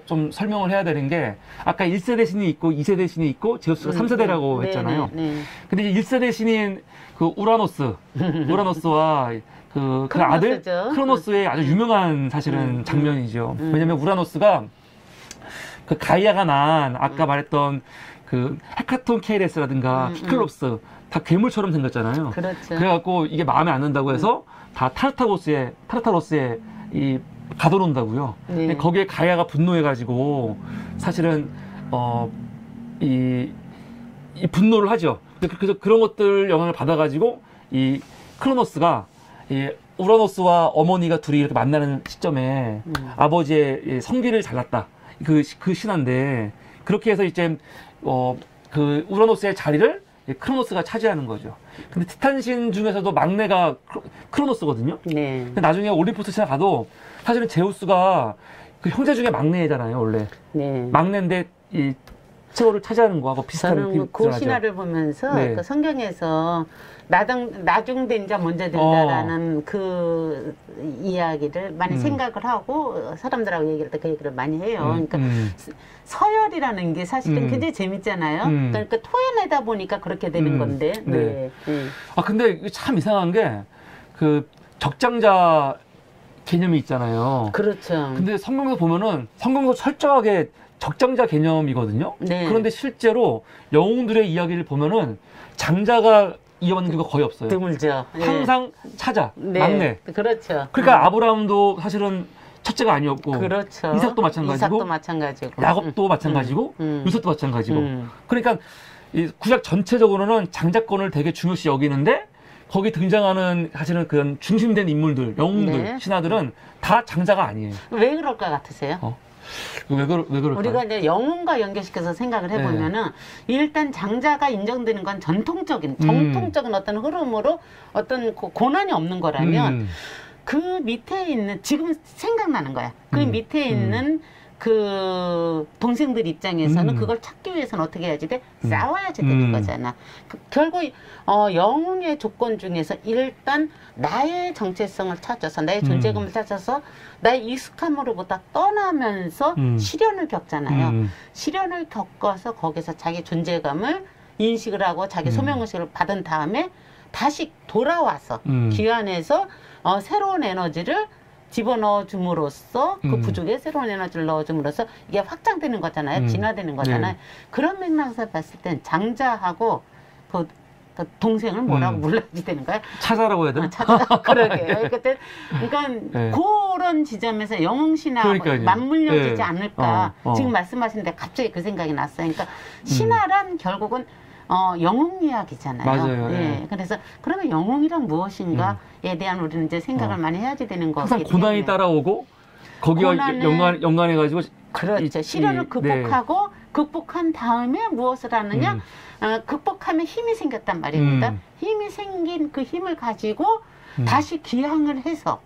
좀 설명을 해야 되는 게 아까 1세대 신이 있고 2세대 신이 있고 제우스가 3세대라고 했잖아요. 근데 이제 1세대 신인 그 우라노스와 그 아들 크로노스의 아주 유명한 사실은 장면이죠. 왜냐면 우라노스가 그 가이아가 난 아까 말했던 그 헤카톤 케이레스라든가 키클롭스 다 괴물처럼 생겼잖아요. 그렇죠. 그래갖고 이게 마음에 안 든다고 해서 다 타르타로스에 이 가둬놓는다고요. 네. 거기에 가야가 분노해가지고 사실은 이 분노를 하죠. 그래서 그런 것들 영향을 받아가지고 이 크로노스가 이 우라노스와 어머니가 둘이 이렇게 만나는 시점에 아버지의 성기를 잘랐다. 그 신화인데 그렇게 해서 이제 그 우라노스의 자리를 크로노스가 차지하는 거죠. 근데 티탄신 중에서도 막내가 크로노스거든요. 네. 근데 나중에 올림포스 신화 가도 사실은 제우스가 그 형제 중에 막내잖아요, 원래. 네. 막내인데 이 최고를 차지하는 거하고 비슷한 저는 그 신화를 보면서 그 성경에서 나중된 자 먼저 된다라는 그 이야기를 많이 생각을 하고 사람들하고 얘기할 때 그 얘기를 많이 해요. 그러니까 서열이라는 게 사실은 굉장히 재밌잖아요. 그러니까 토해내다 보니까 그렇게 되는 건데. 네. 아 근데 참 이상한 게 그 적장자 개념이 있잖아요. 그렇죠. 근데 성경에서 보면은 성경에서 철저하게 적장자 개념이거든요. 네. 그런데 실제로 영웅들의 이야기를 보면은 장자가 이어받는 경우가 거의 없어요. 드물죠. 항상 차자, 막내. 그렇죠. 그러니까 아브라함도 사실은 첫째가 아니었고, 그렇죠. 이삭도 마찬가지고, 야곱도 마찬가지고, 요셉도 마찬가지고. 그러니까 이 구약 전체적으로는 장자권을 되게 중요시 여기는데 거기 등장하는 사실은 그런 중심된 인물들, 영웅들, 신하들은 다 장자가 아니에요. 왜 그럴 것 같으세요? 왜 그럴까요? 우리가 이제 영웅과 연결시켜서 생각을 해보면은 일단 장자가 인정되는 건 정통적인 어떤 흐름으로 어떤 고난이 없는 거라면 그 밑에 있는 지금 생각나는 거야. 그 밑에 있는 그 동생들 입장에서는 그걸 찾기 위해서는 어떻게 해야지 돼? 싸워야지 되는 거잖아. 결국 영웅의 조건 중에서 일단 나의 정체성을 찾아서 나의 존재감을 찾아서 나의 익숙함으로부터 떠나면서 시련을 겪잖아요. 시련을 겪어서 거기서 자기 존재감을 인식을 하고 자기 소명의식을 받은 다음에 다시 돌아와서 귀환해서 새로운 에너지를 집어넣어 줌으로써 그 부족에 새로운 에너지를 넣어줌으로써 이게 확장되는 거잖아요. 진화되는 거잖아요. 그런 맥락에서 봤을 땐 장자하고 그 동생을 뭐라고 불러야 되는 거야? 차자라고 해야 되나? 차자. 그러게. 그러니까 그런 지점에서 영웅신화하고 맞물려지지 않을까. 지금 말씀하신 데 갑자기 그 생각이 났어요. 그러니까 신화란 결국은 영웅 이야기잖아요. 맞아요. 예. 그래서 그러면 영웅이란 무엇인가에 대한 우리는 이제 생각을 많이 해야지 되는 거기 항상 고난이 따라오고 거기와 연관해가지고 그렇죠. 시련을 극복하고 극복한 다음에 무엇을 하느냐? 극복하면 힘이 생겼단 말입니다. 힘이 생긴 그 힘을 가지고 다시 기항을 해서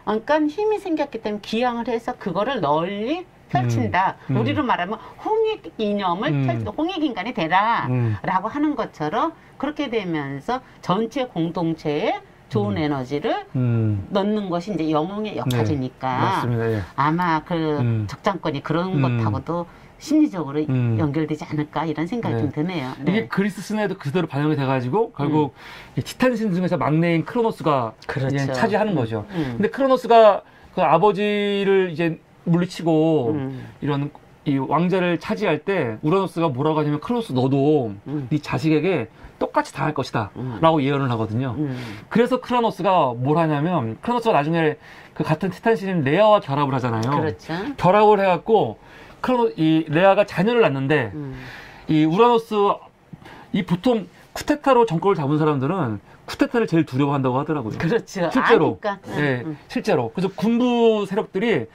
그러니까 힘이 생겼기 때문에 기항을 해서 그거를 널리 펼친다. 우리로 말하면 홍익 이념을 홍익 인간이 되라 라고 하는 것처럼 그렇게 되면서 전체 공동체에 좋은 에너지를 넣는 것이 이제 영웅의 역할이니까 맞습니다. 예. 아마 그 적장권이 그런 것하고도 심리적으로 연결되지 않을까 이런 생각이 좀 드네요. 이게 그리스 신화에도 그대로 반영이 돼가지고 결국 티탄신 중에서 막내인 크로노스가 이제 차지하는 거죠. 근데 크로노스가 그 아버지를 이제 물리치고 이런 이 왕자를 차지할 때 우라노스가 뭐라고 하냐면 크로노스 너도 네 자식에게 똑같이 당할 것이다 라고 예언을 하거든요. 그래서 크로노스가 뭘 하냐면 크로노스가 나중에 그 같은 티탄신인 레아와 결합을 하잖아요. 그렇죠. 결합을 해갖고 이 레아가 자녀를 낳는데 이 우라노스 이 보통 쿠데타로 정권을 잡은 사람들은 쿠데타를 제일 두려워한다고 하더라고요. 그렇죠. 실제로. 네, 실제로. 그래서 군부 세력들이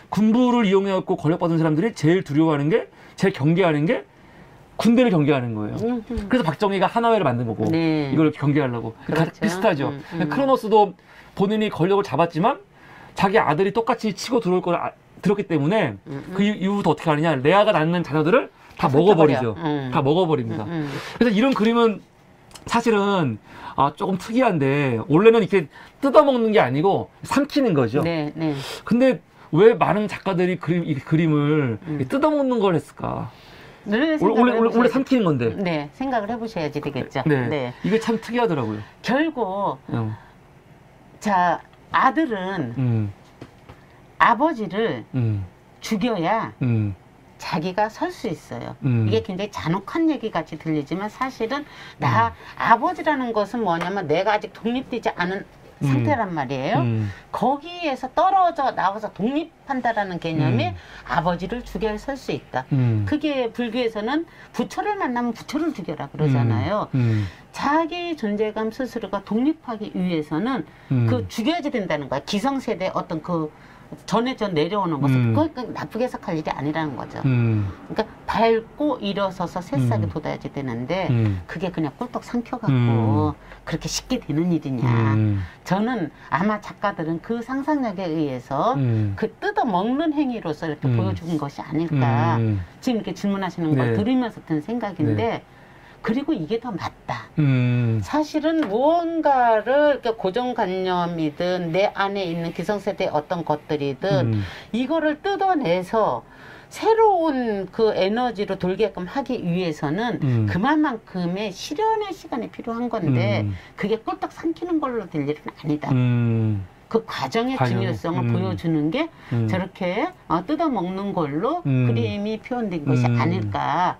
군부를 이용해갖고 권력받은 사람들이 제일 두려워하는 게, 제일 경계하는 게 군대를 경계하는 거예요. 그래서 박정희가 하나회를 만든 거고, 이걸 경계하려고. 그렇죠. 비슷하죠. 크로노스도 본인이 권력을 잡았지만 자기 아들이 똑같이 치고 들어올 걸 들었기 때문에 그 이후부터 어떻게 하느냐. 레아가 낳는 자녀들을 다 먹어버리죠. 다 먹어버립니다. 그래서 이런 그림은 사실은 조금 특이한데 원래는 이렇게 뜯어먹는 게 아니고 삼키는 거죠. 근데 왜 많은 작가들이 이 그림을 뜯어먹는 걸 했을까? 원래 삼키는 건데. 네, 생각을 해보셔야지 되겠죠. 네. 네. 이게 참 특이하더라고요. 결국, 자, 아들은 아버지를 죽여야 자기가 설 수 있어요. 이게 굉장히 잔혹한 얘기 같이 들리지만 사실은 아버지라는 것은 뭐냐면 내가 아직 독립되지 않은 상태란 말이에요. 거기에서 떨어져 나와서 독립한다라는 개념이 아버지를 죽여야 설 수 있다. 그게 불교에서는 부처를 만나면 부처를 죽여라 그러잖아요. 자기 존재감 스스로가 독립하기 위해서는 그 죽여야지 된다는 거야. 기성세대 어떤 그 전에 내려오는 것은 그거 나쁘게 해석할 일이 아니라는 거죠. 그러니까 밟고 일어서서 새싹이 돋아야지 되는데 그게 그냥 꿀떡 삼켜갖고 그렇게 쉽게 되는 일이냐. 저는 아마 작가들은 그 상상력에 의해서 그 뜯어먹는 행위로서 이렇게 보여준 것이 아닐까. 지금 이렇게 질문하시는 걸 들으면서 든 생각인데 그리고 이게 더 맞다. 사실은 무언가를 이렇게 고정관념이든 내 안에 있는 기성세대의 어떤 것들이든 이거를 뜯어내서 새로운 그 에너지로 돌게끔 하기 위해서는 그만큼의 실현의 시간이 필요한 건데 그게 꿀떡 삼키는 걸로 될 일은 아니다. 그 과정의 중요성을 보여주는 게 저렇게 뜯어먹는 걸로 그림이 표현된 것이 아닐까.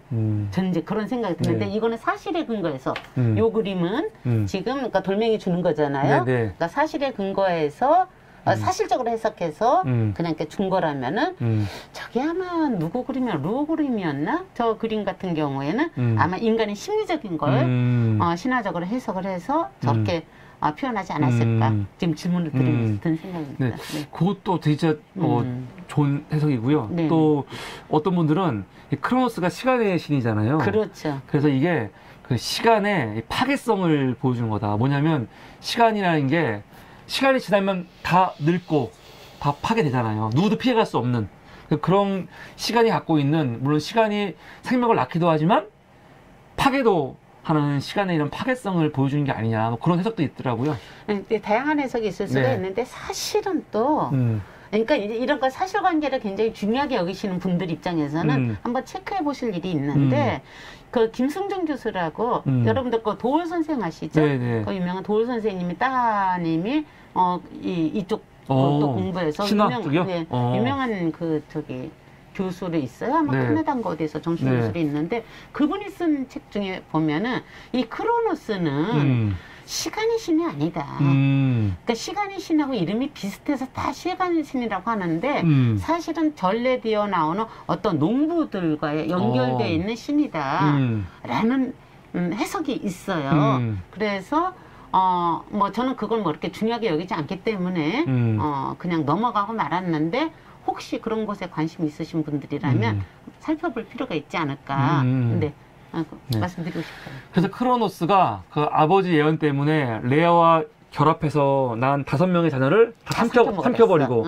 저는 이제 그런 생각이 드는데 이거는 사실에 근거해서 요 그림은 지금 그러니까 돌멩이 주는 거잖아요. 그러니까 사실에 근거해서 사실적으로 해석해서 그냥 이렇게 준 거라면은 저게 아마 누구 그림이야? 루 그림이었나? 저 그림 같은 경우에는 아마 인간의 심리적인 걸 신화적으로 해석을 해서 저렇게 표현하지 않았을까? 지금 질문을 드리면서 든 생각입니다. 네. 네. 그것도 진짜 좋은 해석이고요. 네. 또 어떤 분들은 크로노스가 시간의 신이잖아요. 그렇죠. 그래서 이게 그 시간의 파괴성을 보여주는 거다. 뭐냐면 시간이라는 게 시간이 지나면 다 늙고 다 파괴되잖아요. 누구도 피해갈 수 없는 그런 시간이 갖고 있는, 물론 시간이 생명을 낳기도 하지만 파괴도 하는 시간의 이런 파괴성을 보여주는 게 아니냐, 뭐 그런 해석도 있더라고요. 다양한 해석이 있을 수가 있는데 사실은 또 그러니까 이런 거 사실관계를 굉장히 중요하게 여기시는 분들 입장에서는 한번 체크해 보실 일이 있는데 그 김승정 교수라고 여러분들 그 도울 선생 아시죠? 네네. 그 유명한 도울 선생님이 따님이 이쪽 또 공부해서 유명한 그 저기 교수로 있어요. 아마 캐나다인가 어디서 정신 교수로 있는데 그분이 쓴 책 중에 보면은 이 크로노스는 시간의 신이 아니다. 그러니까 시간의 신하고 이름이 비슷해서 다 시간의 신이라고 하는데 사실은 전래되어 나오는 어떤 농부들과의 연결되어 있는 신이다. 라는 해석이 있어요. 그래서 뭐 저는 그걸 뭐 이렇게 중요하게 여기지 않기 때문에 그냥 넘어가고 말았는데 혹시 그런 것에 관심 있으신 분들이라면 살펴볼 필요가 있지 않을까. 근데 말씀드리고 싶어요. 그래서 크로노스가 그 아버지 예언 때문에 레아와 결합해서 난 5명의 자녀를 다 삼켜버리고.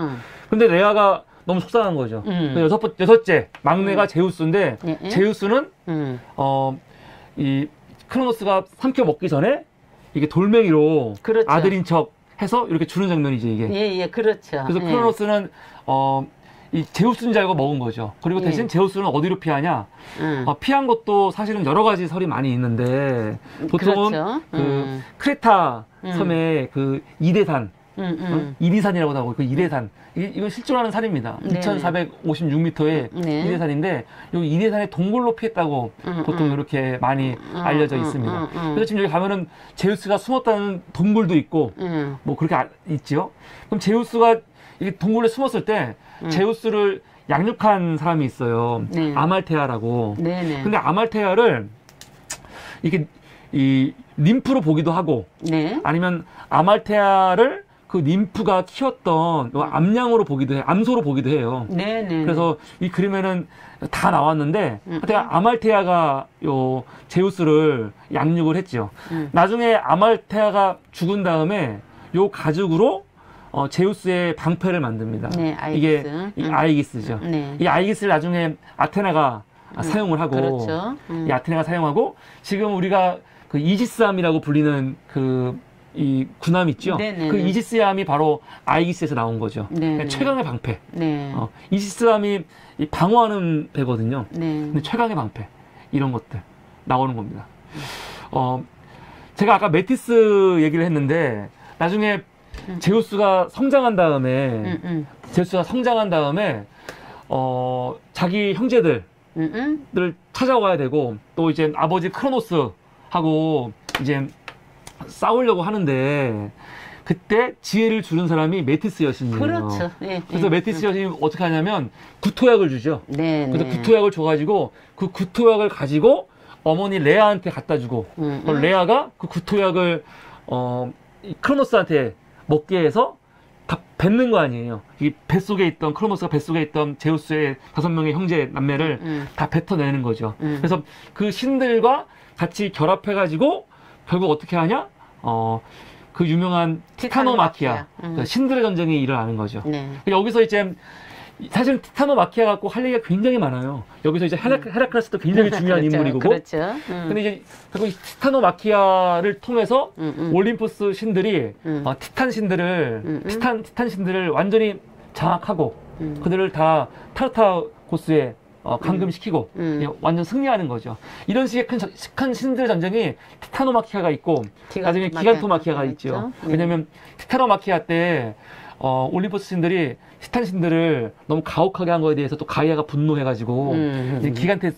근데 레아가 너무 속상한 거죠. 여섯째 막내가 제우스인데 제우스는 이 크로노스가 삼켜먹기 전에 이게 돌멩이로 그렇죠. 아들인 척 해서 이렇게 주는 장면이지 이게. 예, 그렇죠. 그래서 크로노스는 이 제우스인 줄 알고 먹은 거죠. 그리고 대신 제우스는 어디로 피하냐? 피한 것도 사실은 여러 가지 설이 많이 있는데 보통은 그렇죠. 그 크레타 섬의 그 이대산, 이리산이라고 하고 그 이대산 이건 실존 하는 산입니다. 2,456m의 이대산인데 이 이대산의 동굴로 피했다고 보통 이렇게 많이 알려져 있습니다. 그래서 지금 여기 가면은 제우스가 숨었다는 동굴도 있고 뭐 그렇게 있죠. 그럼 제우스가 이 동굴에 숨었을 때 제우스를 양육한 사람이 있어요. 아말테아라고. 근데 아말테아를 이게 이 림프로 보기도 하고 아니면 아말테아를 그 림프가 키웠던 암양으로 보기도 해, 암소로 보기도 해요. 그래서 이 그림에는 다 나왔는데 하여튼 아말테아가 요 제우스를 양육을 했죠. 나중에 아말테아가 죽은 다음에 요 가죽으로 제우스의 방패를 만듭니다. 이게 아이기스죠. 이 아이기스를 나중에 아테나가 사용을 하고, 그렇죠. 이 아테나가 사용하고 지금 우리가 그 이지스함이라고 불리는 그 이 군함 있죠. 네네네. 그 이지스함이 바로 아이기스에서 나온 거죠. 네네. 최강의 방패. 네. 이지스함이 이 방어하는 배거든요. 네. 근데 최강의 방패 이런 것들 나오는 겁니다. 제가 아까 메티스 얘기를 했는데 나중에 제우스가 성장한 다음에 자기 형제들을 찾아와야 되고 또 이제 아버지 크로노스하고 이제 싸우려고 하는데 그때 지혜를 주는 사람이 메티스 여신이에요. 그렇죠. 예, 그래서 메티스 여신이 어떻게 하냐면 구토약을 주죠. 네, 그래서 구토약을 줘가지고 그 구토약을 가지고 어머니 레아한테 갖다 주고 레아가 그 구토약을 이 크로노스한테 먹게 해서 다 뱉는 거 아니에요. 이 뱃속에 있던 크로노스가 뱃속에 있던 제우스의 5명의 형제 남매를 다 뱉어내는 거죠. 그래서 그 신들과 같이 결합해가지고 결국 어떻게 하냐? 그 유명한 티타노마키아 신들의 전쟁이 일어나는 거죠. 네. 여기서 이제 사실 티타노마키아 갖고 할 얘기가 굉장히 많아요. 여기서 이제 헤라클레스도 굉장히 중요한 그렇죠. 인물이고. 그렇죠. 근데 이제 결국 티타노마키아를 통해서 올림푸스 신들이 티탄 신들을 티탄 신들을 완전히 장악하고 그들을 다 타르타고스에 감금시키고 완전 승리하는 거죠. 이런 식의 큰 신들의 전쟁이 티타노마키아가 있고 나중에 기간토마키아가 있죠. 왜냐하면 티타노마키아 때 올림푸스 신들이 티탄 신들을 너무 가혹하게 한 거에 대해서 또 가이아가 분노해가지고 이제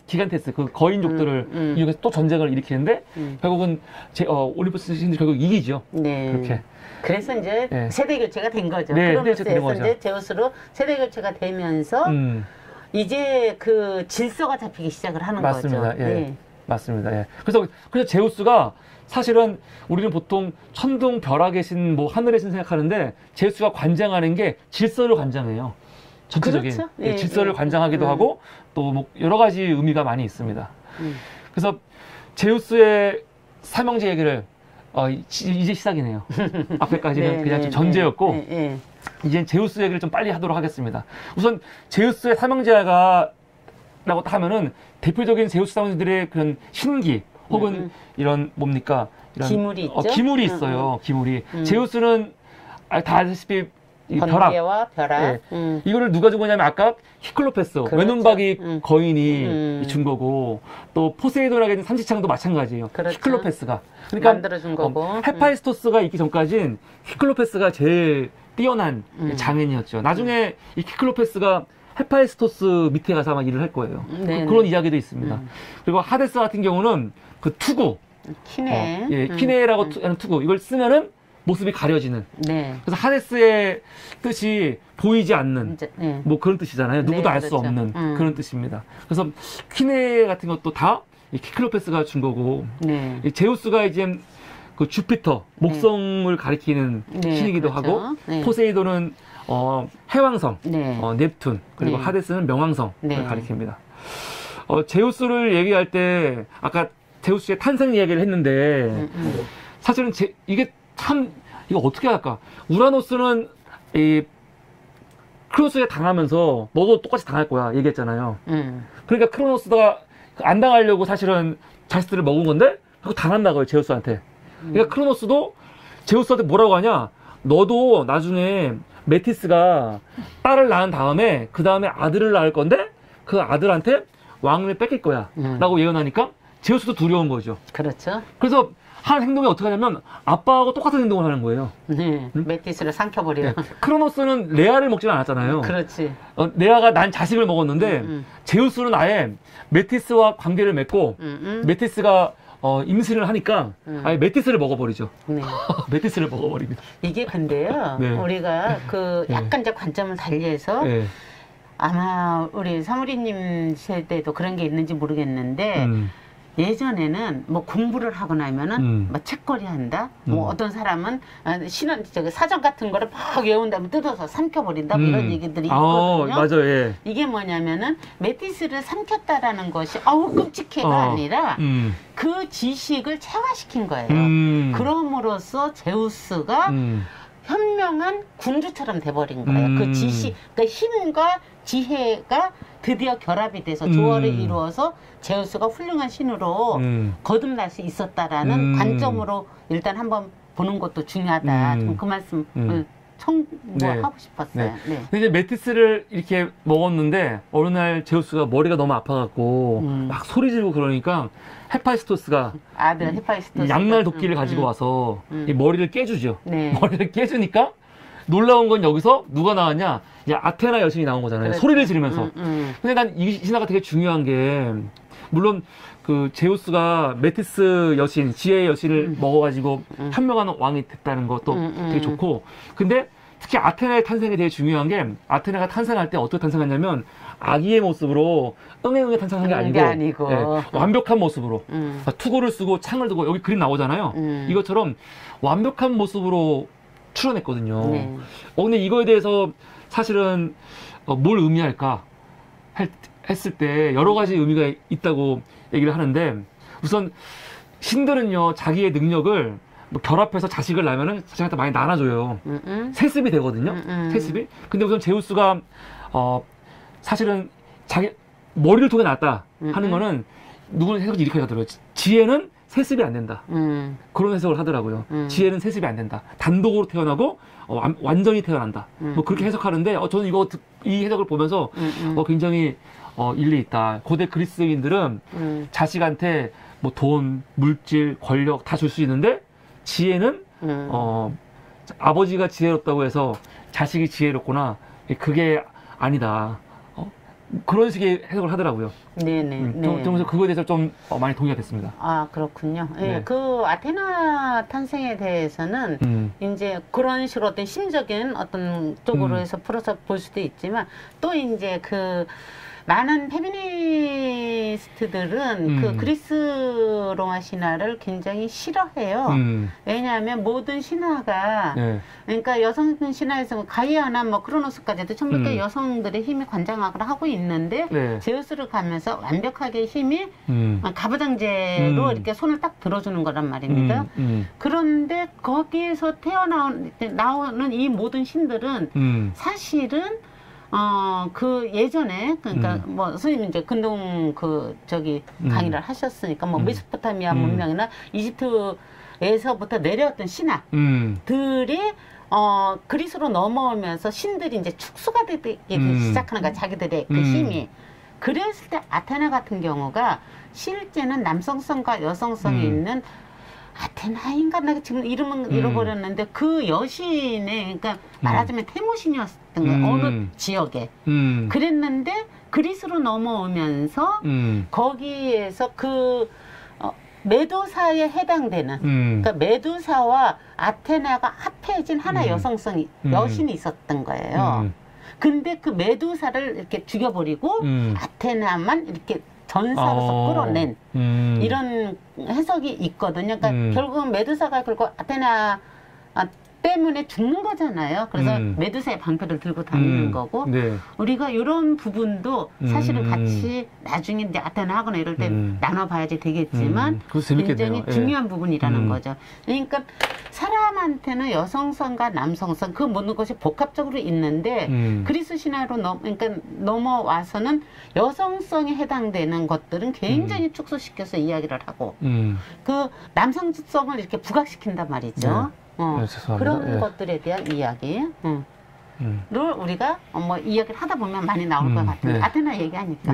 기간테스 그 거인족들을 이용해서 또 전쟁을 일으키는데 결국은 올림푸스 신들이 결국 이기죠. 네. 그렇게. 그래서 이제 네. 세대 교체가 된 거죠. 네, 크로노스에서 이제 제우스로 세대 교체가 되면서 이제 그 질서가 잡히기 시작을 하는 맞습니다. 거죠. 예. 네. 맞습니다. 예. 그래서 제우스가 사실은 우리는 보통 천둥 벼락의 신, 뭐 하늘의 신 생각하는데 제우스가 관장하는 게 질서를 관장해요. 전체적인 그렇죠? 예, 질서를 관장하기도 하고 또 뭐 여러 가지 의미가 많이 있습니다. 그래서 제우스의 삼형제 얘기를 이제 시작이네요. 앞에까지는 네, 그냥 네, 좀 전제였고 네, 네. 이제 제우스 얘기를 좀 빨리 하도록 하겠습니다. 우선 제우스의 삼형제가 라고 하면은 대표적인 제우스 삼형제들의 그런 신기 혹은 이런 뭡니까 이런 기물이 있죠. 기물이 있어요. 기물이 제우스는 다 아시다시피 이 번개와 벼락. 네. 이거를 누가 준 거냐면 아까 히클로페스 그렇죠. 외눈박이 거인이 준 거고 또 포세이돈에게는 삼지창도 마찬가지예요. 그렇죠. 히클로페스가 그러니까 만들어준 거고. 헤파이스토스가 있기 전까진 히클로페스가 제일 뛰어난 장인이었죠. 나중에 이 히클로페스가 헤파이스토스 밑에 가서 아마 일을 할 거예요. 그런 이야기도 있습니다. 그리고 하데스 같은 경우는 그 투구 키네. 키네라고 하는 투구 이걸 쓰면은 모습이 가려지는. 네. 그래서 하데스의 뜻이 보이지 않는 네. 뭐 그런 뜻이잖아요. 누구도 네, 알 수 그렇죠. 없는 그런 뜻입니다. 그래서 키네 같은 것도 다 키클로페스가 준 거고 네. 제우스가 이제 그 주피터 목성을 가리키는 신이기도 그렇죠. 하고 네. 포세이돈은 해왕성, 네. 넵툰 그리고 네. 하데스는 명왕성을 네. 가리킵니다. 제우스를 얘기할 때 아까 제우스의 탄생 이야기를 했는데 사실은 이게 참 이거 어떻게 할까? 우라노스는 이 크로노스에 당하면서 너도 똑같이 당할 거야 얘기했잖아요. 그러니까 크로노스가 안 당하려고 사실은 자식들을 먹은 건데 그거 당한다고요 제우스한테. 그러니까 크로노스도 제우스한테 뭐라고 하냐? 너도 나중에 메티스가 딸을 낳은 다음에 그 다음에 아들을 낳을 건데 그 아들한테 왕을 뺏길 거야 라고 예언하니까 제우스도 두려운 거죠. 그렇죠. 그래서 한 행동이 어떻게 하냐면 아빠하고 똑같은 행동을 하는 거예요. 네. 메티스를 삼켜버려. 네. 크로노스는 레아를 먹지는 않았잖아요. 그렇지. 레아가 난 자식을 먹었는데 제우스는 아예 메티스와 관계를 맺고 메티스가 임신을 하니까 아예 메티스를 먹어버리죠. 네. 메티스를 먹어버립니다. 이게 근데요. 네. 우리가 그 약간 이제 관점을 달리해서 네. 아마 우리 사무리님 세대도 그런 게 있는지 모르겠는데 예전에는 뭐 공부를 하고 나면은 뭐 책거리 한다. 뭐 어떤 사람은 신원 저기 사전 같은 거를 막 외운 다음에 뜯어서 삼켜버린다. 뭐 이런 얘기들이 있거든요. 맞아요. 예. 이게 뭐냐면은 메티스를 삼켰다라는 것이 아우 끔찍해가 아니라 그 지식을 체화시킨 거예요. 그럼으로써 제우스가 현명한 군주처럼 돼버린 거예요. 그 지식, 그러니까 힘과 지혜가 드디어 결합이 돼서 조화를 이루어서 제우스가 훌륭한 신으로 거듭날 수 있었다라는 관점으로 일단 한번 보는 것도 중요하다. 좀 그 말씀을 청구하고 싶었어요. 네. 근데 이제 메티스를 이렇게 먹었는데 어느 날 제우스가 머리가 너무 아파갖고 막 소리 지르고 그러니까 헤파이스토스가 아들 헤파이스토스 양날 도끼를 가지고 와서 이 머리를 깨주죠. 네. 머리를 깨주니까 놀라운 건 여기서 누가 나왔냐? 이제 아테나 여신이 나온 거잖아요. 그렇죠. 소리를 지르면서. 근데 난 이 신화가 되게 중요한 게 물론 그 제우스가 메티스 여신, 지혜의 여신을 먹어가지고 현명한 왕이 됐다는 것도 되게 좋고, 근데 특히 아테나의 탄생이 되게 중요한 게 아테나가 탄생할 때 어떻게 탄생했냐면 아기의 모습으로 응애응애 탄생한 게 아니고 네, 완벽한 모습으로 투구를 쓰고 창을 두고 여기 그림 나오잖아요. 이것처럼 완벽한 모습으로 출연했거든요. 네. 근데 이거에 대해서 사실은 뭘 의미할까 했을 때 여러 가지 의미가 있다고 얘기를 하는데, 우선 신들은요 자기의 능력을 뭐 결합해서 자식을 낳으면은 자식한테 많이 나눠줘요. 세습이 되거든요. 세습이. 근데 우선 제우스가 사실은 자기 머리를 통해 낳았다 하는 거는 누구는 해석을 이렇게 하더라고요. 지혜는 세습이 안 된다. 그런 해석을 하더라고요. 지혜는 세습이 안 된다. 단독으로 태어나고 완전히 태어난다. 뭐 그렇게 해석하는데 저는 이 해석을 보면서 굉장히 일리 있다. 고대 그리스인들은 자식한테 뭐 돈, 물질, 권력 다 줄 수 있는데 지혜는 아버지가 지혜롭다고 해서 자식이 지혜롭구나. 그게 아니다. 그런 식의 해석을 하더라고요. 네네. 그래서 그거에 대해서 좀 많이 동의가 됐습니다. 아, 그렇군요. 네. 네. 그 아테나 탄생에 대해서는 이제 그런 식으로 어떤 심적인 어떤 쪽으로 해서 풀어서 볼 수도 있지만, 또 이제 그 많은 페미니스트들은 그 그리스 로마 신화를 굉장히 싫어해요. 왜냐하면 모든 신화가 그러니까 여성 신화에서 가이아나 뭐 크로노스까지도 전부 다 여성들의 힘이 관장하거나 하고 있는데 제우스를 가면서 완벽하게 힘이 가부장제로 이렇게 손을 딱 들어주는 거란 말입니다. 그런데 거기에서 나오는 이 모든 신들은 사실은 그 예전에, 그러니까 뭐, 스님 이제 근동 강의를 하셨으니까, 뭐, 메소포타미아 문명이나 이집트에서부터 내려왔던 신화들이, 그리스로 넘어오면서 신들이 이제 축소가 되기 시작하는 거야, 자기들의 그 힘이. 그랬을 때 아테나 같은 경우가 실제는 남성성과 여성성이 있는 아테나인가? 내가 지금 이름은 잃어버렸는데 그 여신의, 그러니까 말하자면 태무신이었던 거예요. 어느 지역에. 그랬는데 그리스로 넘어오면서 거기에서 그 메두사에 해당되는, 그러니까 메두사와 아테나가 합해진 하나의 여신이 있었던 거예요. 근데 그 메두사를 이렇게 죽여버리고 아테나만 이렇게 전사로서 끌어낸 이런 해석이 있거든요. 그러니까 결국은 메두사가 결국 아테나 때문에 죽는 거잖아요. 그래서 메두사의 방패를 들고 다니는 거고, 우리가 이런 부분도 사실은 같이 나중에 이제 아테나 하거나 이럴 때 나눠봐야지 되겠지만 굉장히 중요한 부분이라는 거죠. 그러니까 사람한테는 여성성과 남성성 그 모든 것이 복합적으로 있는데 그리스 신화로 그러니까 넘어와서는 여성성에 해당되는 것들은 굉장히 축소시켜서 이야기를 하고 그 남성성을 이렇게 부각시킨단 말이죠. 그런 것들에 대한 이야기. 를 우리가 뭐 이야기를 하다 보면 많이 나올 것 같은데 아테나 얘기하니까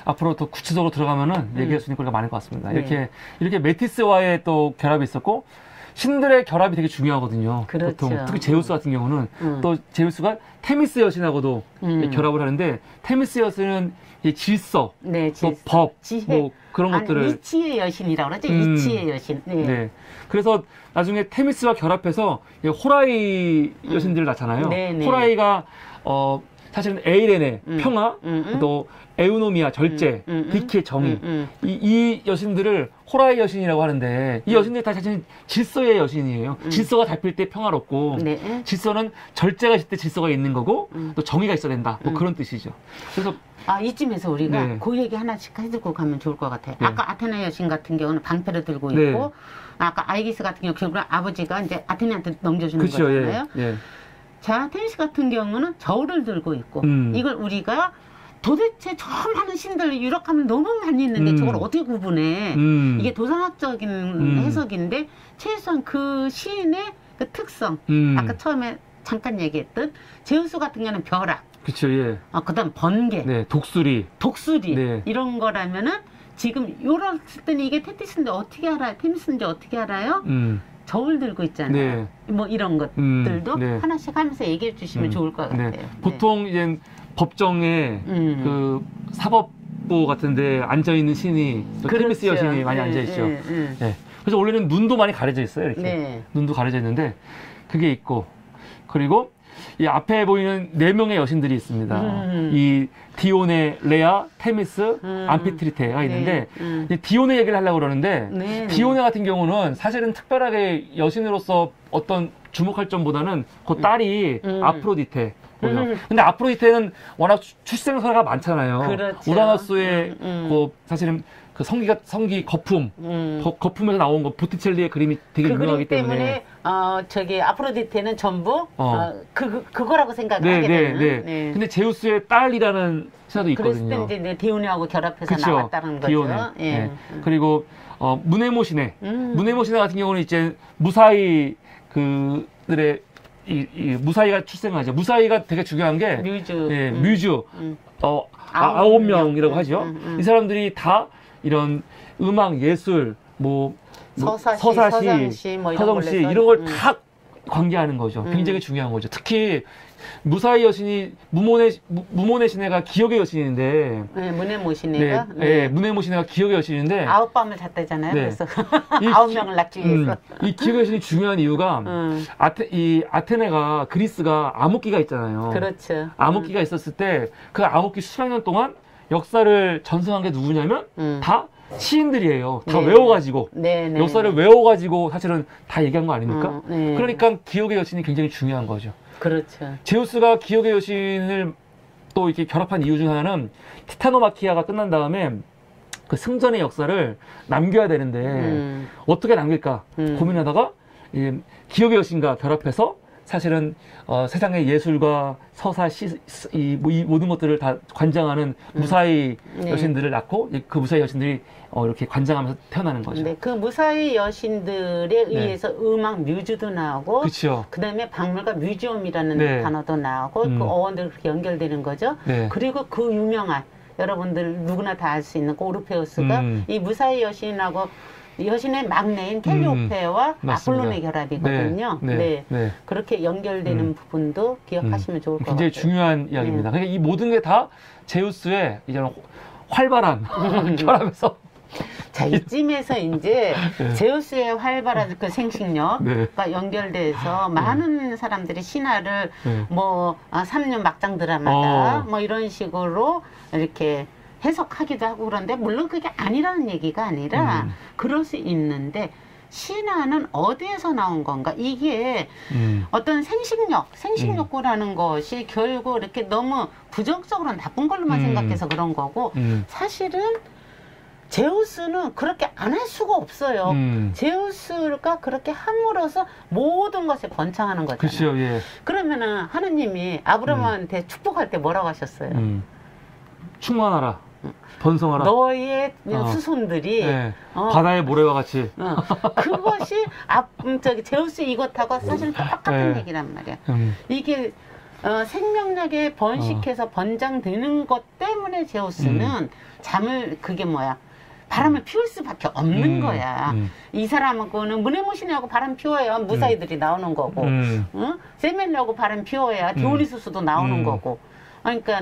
앞으로 더 구체적으로 들어가면은 얘기할 수 있는 거가 많을 것 같습니다. 이렇게 메티스와의 또 결합이 있었고 신들의 결합이 되게 중요하거든요. 그렇죠. 보통 특히 제우스 같은 경우는 또 제우스가 테미스 여신하고도 결합을 하는데 테미스 여신은 이 질서, 또 법, 지혜. 뭐 그런 것들을 이치의 여신이라고 그러죠. 이치의 여신. 그래서 나중에 테미스와 결합해서 호라이 여신들을 낳잖아요. 호라이가 사실은 에이레네 평화, 또 에우노미아 절제, 비키의 정의 이 여신들을 호라이 여신이라고 하는데 이 여신들이 다 자신 질서의 여신이에요. 질서가 잡힐 때 평화롭고 질서는 절제가 있을 때 질서가 있는 거고 또 정의가 있어야 된다. 뭐 그런 뜻이죠. 그래서 이쯤에서 우리가 그 얘기 하나씩 해주고 가면 좋을 것 같아요. 아까 아테나 여신 같은 경우는 방패를 들고 있고 아까 아이기스 같은 경우 결국은 아버지가 이제 아테네한테 넘겨주는 거잖아요. 자, 테미스 같은 경우는 저울을 들고 있고 이걸 우리가 도대체 저 많은 신들 유력하면 너무 많이 있는데 저걸 어떻게 구분해? 이게 도상학적인 해석인데 최소한 그 시인의 그 특성, 아까 처음에 잠깐 얘기했던 제우스 같은 경우는 벼락, 그쵸, 예. 그다음 번개, 네, 독수리, 네. 이런 거라면은 지금 요랬을 때는 이게 테티스인데 어떻게 알아요? 테미스인지 어떻게 알아요? 저울 들고 있잖아요. 네. 뭐 이런 것들도 네. 하나씩 하면서 얘기해 주시면 좋을 것 같아요. 네. 보통 이제 법정에 그 사법부 같은데 앉아 있는 신이 테미스 여신이 많이 앉아 있죠. 네. 그래서 원래는 눈도 많이 가려져 있어요. 이렇게 네. 눈도 가려져 있는데 그게 있고, 그리고 이 앞에 보이는 4명의 여신들이 있습니다. 이 디오네, 레아, 테미스, 암피트리테가 있는데 이 디오네 얘기를 하려고 그러는데 디오네 같은 경우는 사실은 특별하게 여신으로서 어떤 주목할 점보다는 그 딸이 아프로디테. 근데 아프로디테는 워낙 출생사가 많잖아요. 그렇죠. 우라노스의 그 사실은 그 성기 거품, 거품에서 나온 거 보티첼리의 그림이 되게 유명하기 때문에 저기 아프로디테는 전부 그거라고 생각을 하게 되는. 근데 제우스의 딸이라는 신화도 있거든요. 그랬을 때 이제 디오네하고 결합해서 그쵸? 나왔다는 거죠. 디오네. 네. 그리고 무네모시네. 무네모시네 같은 경우는 이제 무사히 그들의 이 무사히가 출생하죠. 무사히가 되게 중요한 게 뮤즈. 뮤즈. 9명이라고 하죠. 이 사람들이 다 이런 음악, 예술, 서사시, 뭐 서정시 이런 걸 다 관계하는 거죠. 굉장히 중요한 거죠. 특히 무사히 여신이 무모네 시네가 기억의 여신인데, 무네모시네가 무네모시네가 기억의 여신인데 9밤을 잤다잖아요. 그래서 9명을 낳기 위해서. 이 기억의 여신이 중요한 이유가 아테네가 그리스가 암흑기가 있잖아요. 그렇죠. 암흑기가 있었을 때 그 암흑기 수백 년 동안 역사를 전승한 게 누구냐면 다 시인들이에요. 다 외워가지고 역사를 외워가지고 사실은 다 얘기한 거 아닙니까? 그러니까 기억의 여신이 굉장히 중요한 거죠. 그렇죠. 제우스가 기억의 여신을 또 이렇게 결합한 이유 중 하나는 티타노마키아가 끝난 다음에 그 승전의 역사를 남겨야 되는데 어떻게 남길까 고민하다가 기억의 여신과 결합해서 사실은 세상의 예술과 서사, 이 모든 것들을 다 관장하는 무사히 여신들을 낳고 그 무사히 여신들이 이렇게 관장하면서 태어나는 거죠. 네, 그 무사히 여신들에 의해서 음악 뮤즈도 나오고, 그쵸. 그다음에 박물관 뮤지엄이라는 단어도 나오고, 그 어원들 그렇게 연결되는 거죠. 그리고 그 유명한 여러분들 누구나 다 알 수 있는 그 오르페우스가 이 무사히 여신하고 여신의 막내인 캘리오페와 아폴론의 결합이거든요. 그렇게 연결되는 부분도 기억하시면 좋을 것 같아요. 굉장히 중요한 이야기입니다. 그러니까 이 모든 게 다 제우스의 이런 활발한 결합에서. 자, 이쯤에서 이제 제우스의 활발한 그 생식력과 연결돼서 많은 사람들이 신화를 3년 막장 드라마다 뭐 이런 식으로 이렇게 해석하기도 하고 그런데 물론 그게 아니라는 얘기가 아니라 그럴 수 있는데 신화는 어디에서 나온 건가? 이게 어떤 생식욕구라는 것이 결국 이렇게 너무 부정적으로 나쁜 걸로만 생각해서 그런 거고 사실은 제우스는 그렇게 안 할 수가 없어요. 제우스가 그렇게 함으로써 모든 것에 번창하는 거잖아요. 그렇죠, 예. 그러면은 하느님이 아브라함한테 축복할 때 뭐라고 하셨어요? 충만하라. 번성하라. 너의 수손들이 바다의 모래와 같이. 그것이 제우스 이것하고 사실 똑같은 얘기란 말이야. 이게 생명력에 번식해서 번장되는 것 때문에 제우스는 바람을 피울 수밖에 없는 거야. 이 사람하고는 무네모시네하고 바람 피워야 무사히들이 나오는 거고, 세멜하고 바람 피워야 디오니소스도 나오는 거고. 그러니까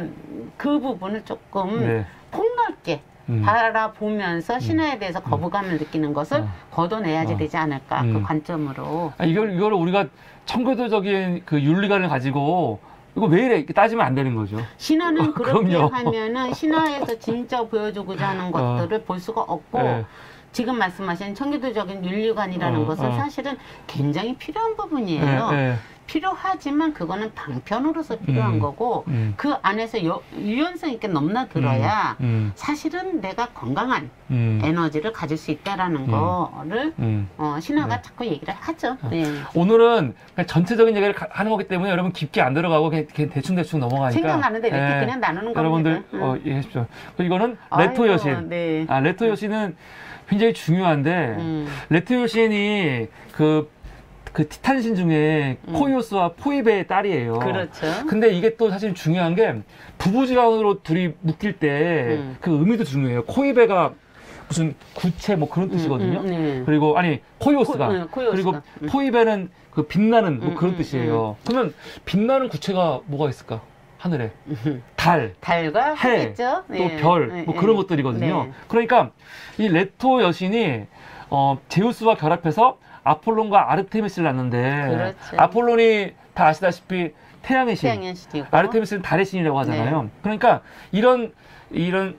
그 부분을 조금 폭넓게 바라보면서 신화에 대해서 거부감을 느끼는 것을 걷어내야지 되지 않을까, 그 관점으로. 이걸 우리가 청교도적인 그 윤리관을 가지고 이거 왜 이래? 이렇게 따지면 안 되는 거죠. 신화는 그렇게 하면은 신화에서 진짜 보여주고자 하는 것들을 볼 수가 없고, 지금 말씀하신 청교도적인 윤리관이라는 것은 사실은 굉장히 필요한 부분이에요. 필요하지만 그거는 방편으로서 필요한 거고 그 안에서 유연성 있게 넘나들어야 사실은 내가 건강한 에너지를 가질 수 있다라는 거를 신화가 자꾸 얘기를 하죠. 네. 오늘은 그냥 전체적인 얘기를 하는 거기 때문에 여러분 깊게 안 들어가고 그냥 대충 넘어가니까 생각나는데 이렇게 그냥 나누는 여러분들 겁니다. 이해하십시오. 이거는 레토 여신. 네. 레토 여신은 굉장히 중요한데 레토 여신이 그 티탄신 중에 코이오스와 포이베의 딸이에요. 그렇죠. 근데 이게 또 사실 중요한 게 부부지간으로 둘이 묶일 때 그 의미도 중요해요. 코이베가 무슨 구체 뭐 그런 뜻이거든요. 그리고 아니 코이오스가 그리고 포이베는 그 빛나는 뭐 그런 뜻이에요. 그러면 빛나는 구체가 뭐가 있을까? 하늘에 달과 해, 또 별, 뭐 그런 것들이거든요. 그러니까 이 레토 여신이 제우스와 결합해서 아폴론과 아르테미스를 낳는데 그렇죠. 아폴론이 다 아시다시피 태양의 신, 신이고 아르테미스는 달의 신이라고 하잖아요. 그러니까 이런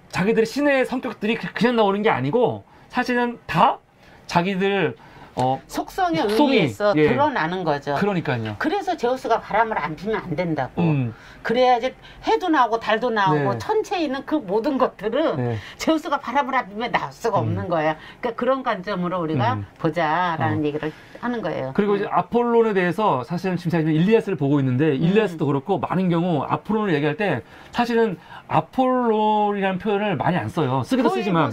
자기들의 신의 성격들이 그냥 나오는 게 아니고 사실은 다 자기들 속성에 의해서 드러나는 거죠. 그러니까요. 그래서 제우스가 바람을 안 피면 안 된다고. 그래야지 해도 나오고 달도 나오고 천체에 있는 그 모든 것들은 제우스가 바람을 안 피면 나올 수가 없는 거야. 그러니까 그런 관점으로 우리가 보자라는 얘기를 하는 거예요. 그리고 이제 아폴론에 대해서 사실은 지금 제가 일리아스를 보고 있는데 일리아스도 그렇고 많은 경우 아폴론을 얘기할 때 사실은 아폴론이라는 표현을 많이 안 써요. 쓰기도 쓰지만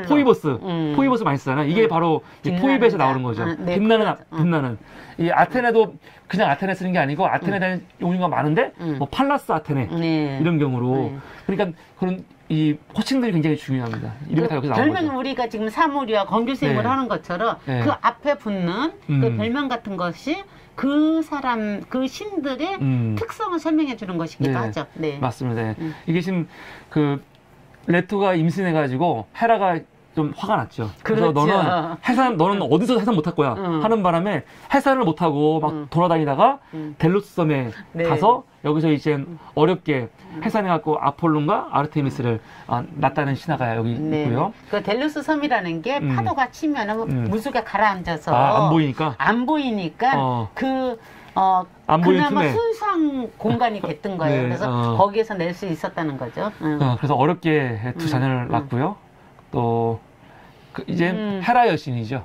포이버스 많이 쓰잖아요. 이게 바로 포이베에서 나오는 거죠. 빛나는 이 아테네도 그냥 아테네 쓰는 게 아니고 아테네에 대한 용어가 많은데 뭐 팔라스 아테네 이런 경우로 그러니까 그런 이 호칭들이 굉장히 중요합니다. 이름이 다 여기서 나오는 거죠. 별명 우리가 지금 사물이와 건교생을 하는 것처럼 그 앞에 붙는 그 별명 같은 것이 그 사람, 그 신들의 특성을 설명해 주는 것이기도 하죠. 네. 맞습니다. 이게 지금 그 레토가 임신해가지고 헤라가 좀 화가 났죠. 그래서 너는 어디서 해산 못할 거야 하는 바람에 해산을 못하고 막 돌아다니다가 델로스 섬에 가서 여기서 이제 어렵게 해산해갖고 아폴론과 아르테미스를 낳았다는 신화가 여기 있고요. 그 델로스 섬이라는 게 파도가 치면 물속에 가라앉아서 안 보이니까 그나마 순수한 공간이 됐던 거예요. 그래서 거기에서 낼 수 있었다는 거죠. 그래서 어렵게 두 자녀를 낳고요. 또 이제 헤라 여신이죠.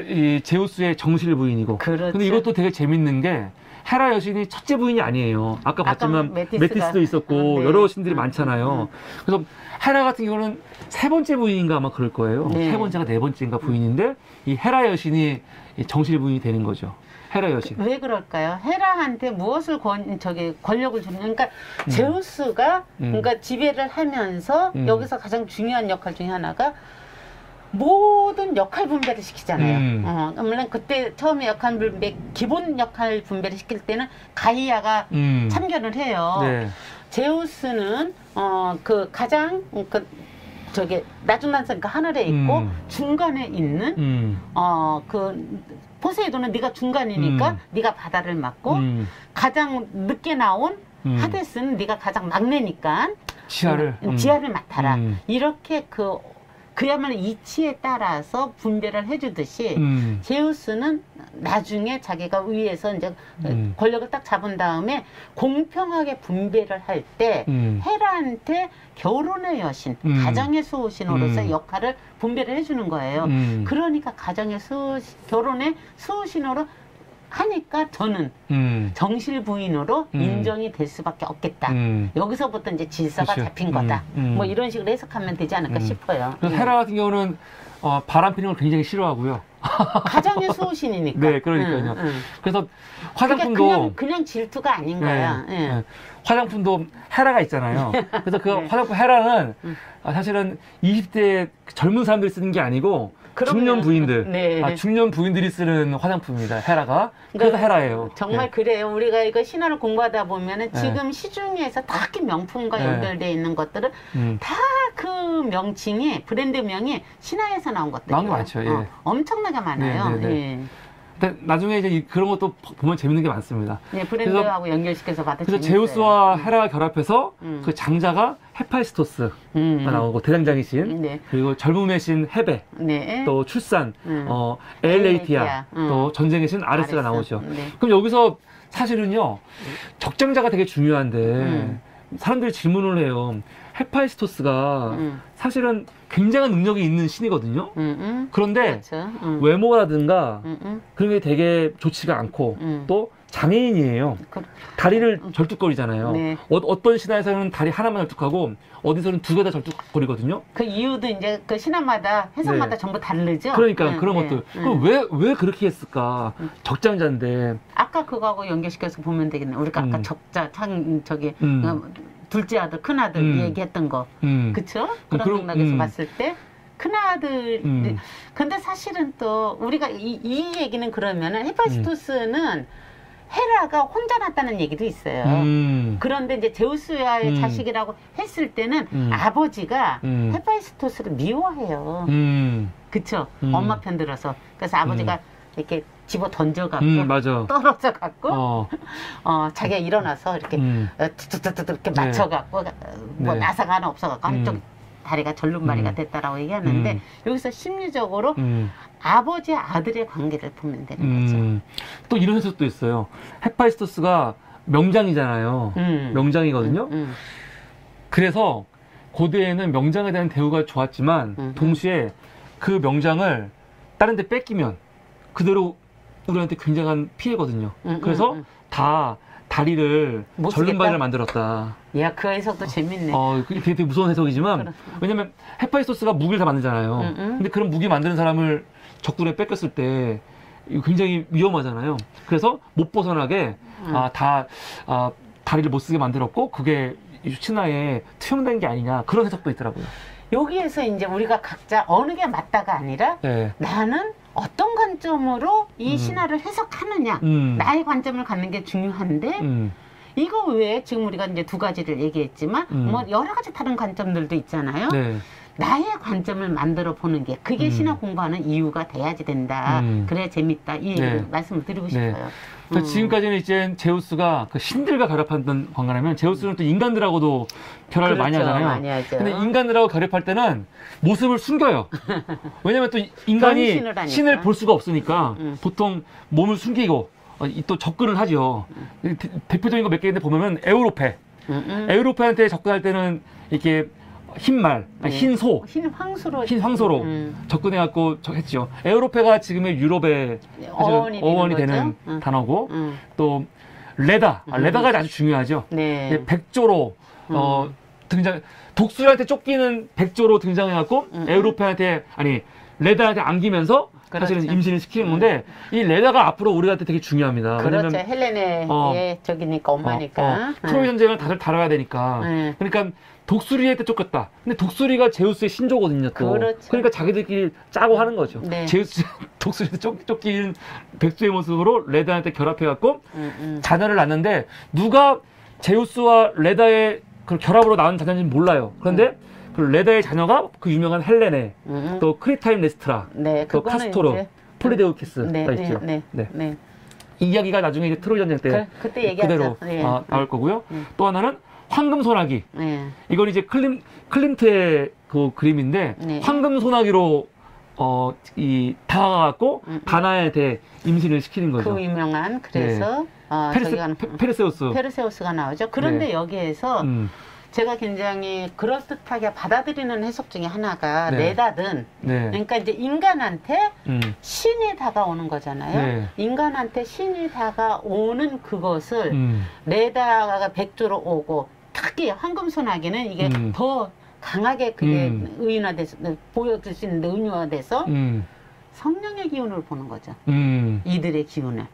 이 제우스의 정실 부인이고. 그렇죠. 근데 이것도 되게 재밌는 게 헤라 여신이 첫째 부인이 아니에요. 아까 봤지만 메티스도 있었고 여러 신들이 많잖아요. 그래서 헤라 같은 경우는 세 번째 부인인가 아마 그럴 거예요. 세 번째가 네 번째인가 부인인데 이 헤라 여신이 정실 부인이 되는 거죠. 헤라 여신. 왜 그럴까요? 헤라한테 무엇을 권력을 주는, 그러니까 제우스가 그러니까 지배를 하면서 여기서 가장 중요한 역할 중에 하나가 모든 역할 분배를 시키잖아요. 물론 그때 처음에 기본 역할 분배를 시킬 때는 가이아가 참견을 해요. 제우스는 그 가장 나중난성 하늘에 있고 중간에 있는 포세이돈은 네가 중간이니까 네가 바다를 맡고 가장 늦게 나온 하데스는 네가 가장 막내니까 지하를 맡아라. 이렇게 그야말로 이치에 따라서 분배를 해주듯이 제우스는 나중에 자기가 위에서 이제 권력을 딱 잡은 다음에 공평하게 분배를 할 때 헤라한테 결혼의 여신, 가정의 수호신으로서 역할을 분배를 해주는 거예요. 그러니까 결혼의 수호신으로 하니까 저는 정실 부인으로 인정이 될 수밖에 없겠다. 여기서부터 이제 질서가 잡힌 거다. 뭐 이런 식으로 해석하면 되지 않을까 싶어요. 그래서 헤라 같은 경우는 바람 피는 걸 굉장히 싫어하고요. 가정의 수호신이니까. 네, 그러니까요. 그래서 화장품도 그냥 질투가 아닌 거야. 화장품도 헤라가 있잖아요. 그래서 그 화장품 헤라는 사실은 20대 젊은 사람들이 쓰는 게 아니고 중년 부인들, 중년 부인들이 쓰는 화장품입니다. 헤라가. 그래서 헤라예요. 정말 그래요. 우리가 이거 신화를 공부하다 보면은 지금 시중에서 딱히 명품과 연결되어 있는 것들은 다 그 명칭이, 브랜드명이 신화에서 나온 것들이에요. 나온 거 많죠. 엄청나게 많아요. 근데 나중에 이제 그런 것도 보면 재밌는 게 많습니다. 브랜드하고 연결시켜서 봐도 그래서 제우스와 헤라가 결합해서 그 장자가 헤파이스토스가 나오고 대장장이신, 그리고 젊음의 신 헤베, 또 출산, 에일레이티아, 또 전쟁의 신 아레스가 나오죠. 그럼 여기서 사실은요, 적장자가 되게 중요한데, 사람들이 질문을 해요. 헤파이스토스가 사실은 굉장한 능력이 있는 신이거든요. 그런데 그렇죠. 외모라든가 그런 게 되게 좋지가 않고 또 장애인이에요. 다리를 절뚝거리잖아요. 네. 어떤 신화에서는 다리 하나만 절뚝하고 어디서는 두 개 다 절뚝거리거든요. 그 이유도 이제 그 신화마다 해석마다 네. 전부 다르죠. 그러니까 그런 것들. 그럼 왜 그렇게 했을까? 적장자인데. 아까 그거하고 연결시켜서 보면 되겠네. 우리가 아까 적자, 둘째 아들, 큰 아들 얘기했던 거. 그쵸? 그런 맥락에서 봤을 때 큰아들, 근데 사실은 또 우리가 이 얘기는 그러면은 헤파이스토스는 헤라가 혼자 낳았다는 얘기도 있어요. 그런데 이제 제우스와의 자식이라고 했을 때는 아버지가 헤파이스토스를 미워해요. 그쵸? 엄마 편 들어서. 그래서 아버지가 이렇게 집어 던져갖고 맞아. 떨어져갖고 자기가 일어나서 이렇게 툭툭툭 이렇게 맞춰갖고 뭐 네. 나사가 하나 없어갖고 한쪽 다리가 절름발이가 됐다라고 얘기하는데 여기서 심리적으로 아버지 아들의 관계를 보면 되는 거죠. 또 이런 해석도 있어요. 헤파이스토스가 명장이잖아요. 명장이거든요. 그래서 고대에는 명장에 대한 대우가 좋았지만 동시에 그 명장을 다른 데 뺏기면 그대로 우리한테 굉장한 피해거든요. 그래서 다 다리를 절름발이를 만들었다. 야, 그 해석도 재밌네. 그게 되게 무서운 해석이지만 왜냐면 헤파이스토스가 무기를 다 만들잖아요. 근데 그런 무기 만드는 사람을 적군에 뺏겼을 때 이거 굉장히 위험하잖아요. 그래서 못 벗어나게 다리를 못 쓰게 만들었고 그게 신화에 투영된 게 아니냐 그런 해석도 있더라고요. 여기에서 이제 우리가 각자 어느 게 맞다가 아니라 네. 나는 어떤 관점으로 이 신화를 해석하느냐 나의 관점을 갖는 게 중요한데 이거 외에 지금 우리가 이제 두 가지를 얘기했지만 뭐 여러 가지 다른 관점들도 있잖아요. 네. 나의 관점을 만들어 보는 게 그게 신화 공부하는 이유가 돼야지 된다. 그래야 재밌다. 이 말씀을 드리고 싶어요. 지금까지는 이제 제우스가 그 신들과 결합하던 관계라면 제우스는 또 인간들하고도 결합을 많이 하잖아요. 많이 하죠. 근데 인간들하고 결합할 때는 모습을 숨겨요. 왜냐면 또 인간이 신을 볼 수가 없으니까 보통 몸을 숨기고 또 접근을 하죠. 대표적인 거 몇 개 있는데 보면은 에우로페. 에우로페한테 접근할 때는 이렇게 흰말, 흰 황소로 접근해갖고 했죠. 에우로페가 지금의 유럽의 어원이 되는 단어고, 또 레다가 아주 중요하죠. 네. 백조로 독수리한테 쫓기는 백조로 등장해갖고 에우로페한테 레다한테 안기면서 사실은 임신을 시키는 건데 이 레다가 앞으로 우리한테 되게 중요합니다. 그렇죠. 헬레네의 적이니까 엄마니까. 트로이 전쟁을 다들 다뤄야 되니까. 그러니까 독수리한테 쫓겼다. 근데 독수리가 제우스의 신조거든요. 또. 그렇죠. 그러니까 자기들끼리 짜고 하는 거죠. 네. 제우스 독수리한테 쫓긴 백조의 모습으로 레다한테 결합해갖고 자녀를 낳는데 누가 제우스와 레다의 그 결합으로 낳은 자녀인지는 몰라요. 그런데 그 레다의 자녀가 그 유명한 헬레네, 또 크리타임네스트라, 또 카스토르, 폴리데우키스가 있죠. 이 이야기가 나중에 이제 트로이 전쟁 때 그때 그대로 나올 거고요. 또 하나는 황금 소나기. 이건 이제 클림트의 그 그림인데 황금 소나기로 다가가고 다나에게 임신을 시키는 거죠. 그 유명한 그래서 페르세우스가 나오죠. 그런데 여기에서 제가 굉장히 그럴듯하게 받아들이는 해석 중에 하나가 레다든 그러니까 이제 인간한테 신이 다가오는 거잖아요. 인간한테 신이 다가오는 그것을 레다가 백조로 오고 특히 황금소나기는 이게 더 강하게 그게 의인화돼서 보여줄 수 있는데 은유화돼서 성령의 기운을 보는 거죠. 이들의 기운을.